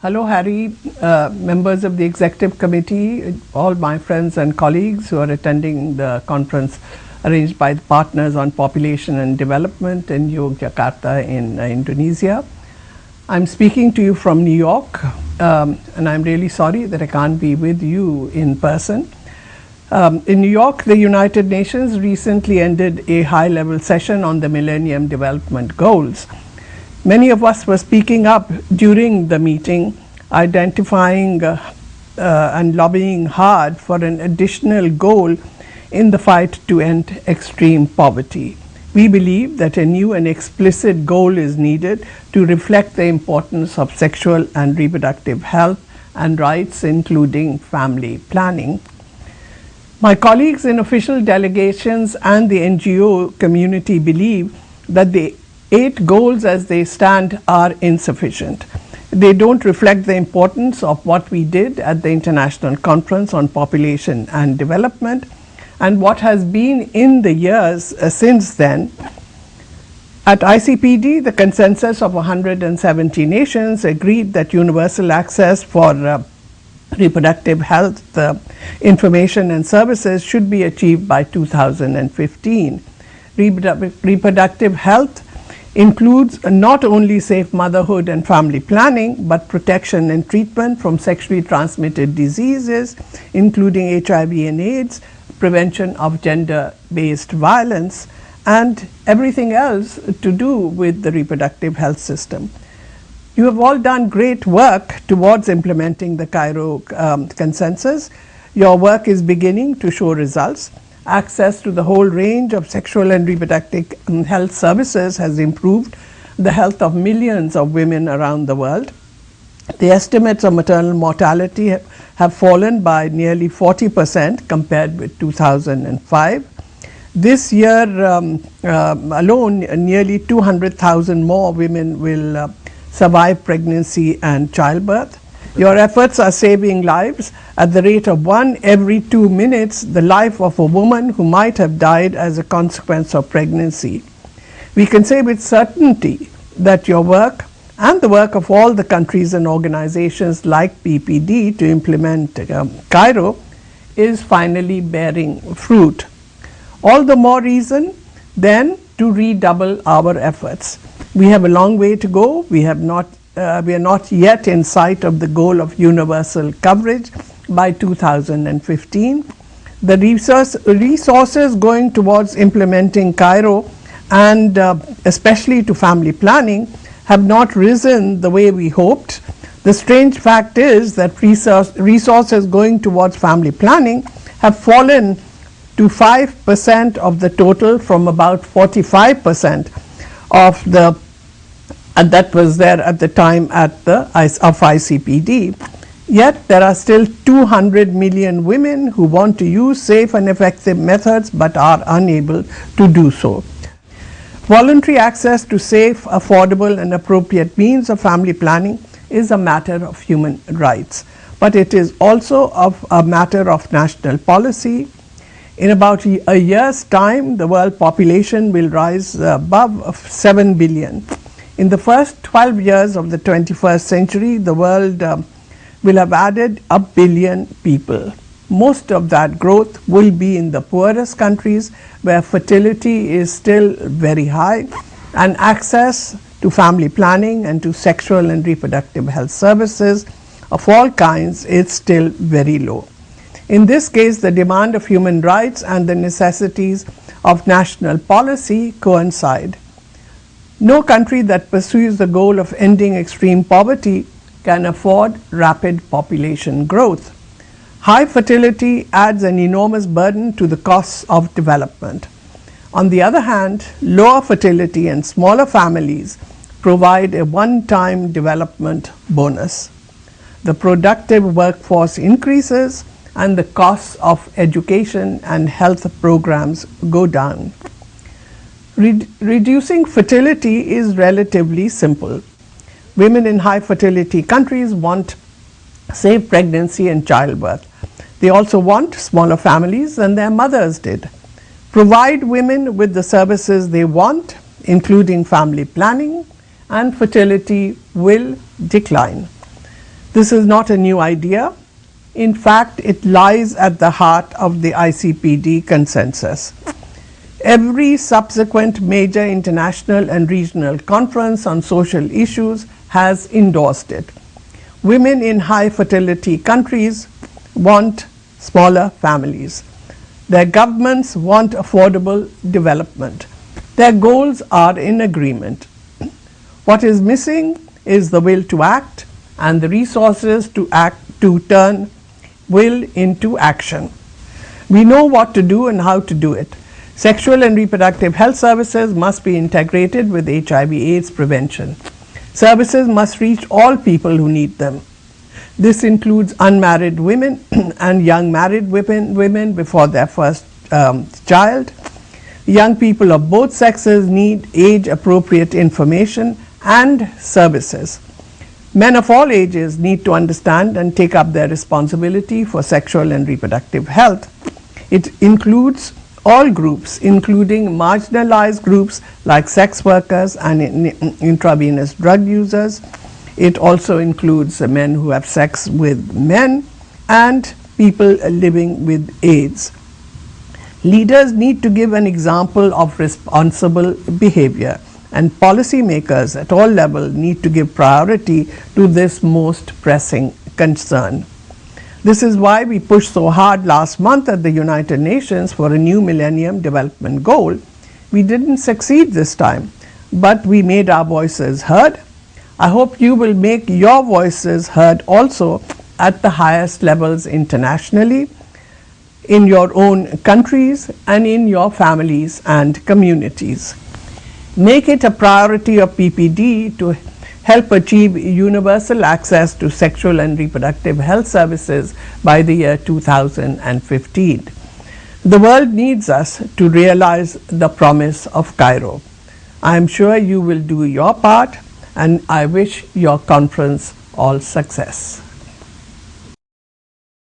Hello, Harry, members of the Executive Committee, all my friends and colleagues who are attending the conference arranged by the Partners on Population and Development in Yogyakarta in Indonesia. I'm speaking to you from New York, and I'm really sorry that I can't be with you in person. In New York, the United Nations recently ended a high-level session on the Millennium Development Goals. Many of us were speaking up during the meeting, identifying and lobbying hard for an additional goal in the fight to end extreme poverty. We believe that a new and explicit goal is needed to reflect the importance of sexual and reproductive health and rights, including family planning. My colleagues in official delegations and the NGO community believe that the 8 goals as they stand are insufficient. They don't reflect the importance of what we did at the International Conference on Population and Development and what has been in the years since then. At ICPD, the consensus of 170 nations agreed that universal access for reproductive health information and services should be achieved by 2015. Reproductive health includes not only safe motherhood and family planning, but protection and treatment from sexually transmitted diseases, including HIV and AIDS, prevention of gender-based violence, and everything else to do with the reproductive health system. You have all done great work towards implementing the Cairo consensus. Your work is beginning to show results. Access to the whole range of sexual and reproductive health services has improved the health of millions of women around the world. The estimates of maternal mortality have fallen by nearly 40% compared with 2005. This year alone, nearly 200,000 more women will survive pregnancy and childbirth. Your efforts are saving lives. At the rate of 1 every 2 minutes, the life of a woman who might have died as a consequence of pregnancy. We can say with certainty that your work and the work of all the countries and organizations like PPD to implement Cairo is finally bearing fruit. All the more reason then to redouble our efforts. We have a long way to go. We are not yet in sight of the goal of universal coverage by 2015. The resources going towards implementing Cairo and especially to family planning have not risen the way we hoped. The strange fact is that resources going towards family planning have fallen to 5% of the total from about 45% of the and that was there at the time of ICPD. Yet there are still 200 million women who want to use safe and effective methods but are unable to do so. Voluntary access to safe, affordable and appropriate means of family planning is a matter of human rights, but it is also a matter of national policy. In about a year's time, the world population will rise above 7 billion. In the first 12 years of the 21st century, the world will have added 1 billion people. Most of that growth will be in the poorest countries where fertility is still very high and access to family planning and to sexual and reproductive health services of all kinds is still very low. In this case, the demand of human rights and the necessities of national policy coincide. No country that pursues the goal of ending extreme poverty can afford rapid population growth. High fertility adds an enormous burden to the costs of development. On the other hand, lower fertility and smaller families provide a one-time development bonus. The productive workforce increases and the costs of education and health programs go down. Reducing fertility is relatively simple. Women in high fertility countries want safe pregnancy and childbirth. They also want smaller families than their mothers did. Provide women with the services they want, including family planning, and fertility will decline. This is not a new idea. In fact, it lies at the heart of the ICPD consensus. Every subsequent major international and regional conference on social issues has endorsed it. Women in high fertility countries want smaller families. Their governments want affordable development. Their goals are in agreement. What is missing is the will to act and the resources to turn will into action. We know what to do and how to do it. Sexual and reproductive health services must be integrated with HIV/AIDS prevention. Services must reach all people who need them. This includes unmarried women and young married women before their first child. Young people of both sexes need age-appropriate information and services. Men of all ages need to understand and take up their responsibility for sexual and reproductive health. It includes all groups, including marginalized groups like sex workers and intravenous drug users. It also includes men who have sex with men and people living with AIDS. Leaders need to give an example of responsible behavior, and policymakers at all levels need to give priority to this most pressing concern. This is why we pushed so hard last month at the United Nations for a new Millennium Development Goal. We didn't succeed this time, but we made our voices heard. I hope you will make your voices heard also at the highest levels internationally, in your own countries, and in your families and communities. Make it a priority of PPD to help achieve universal access to sexual and reproductive health services by the year 2015. The world needs us to realize the promise of Cairo. I am sure you will do your part, and I wish your conference all success.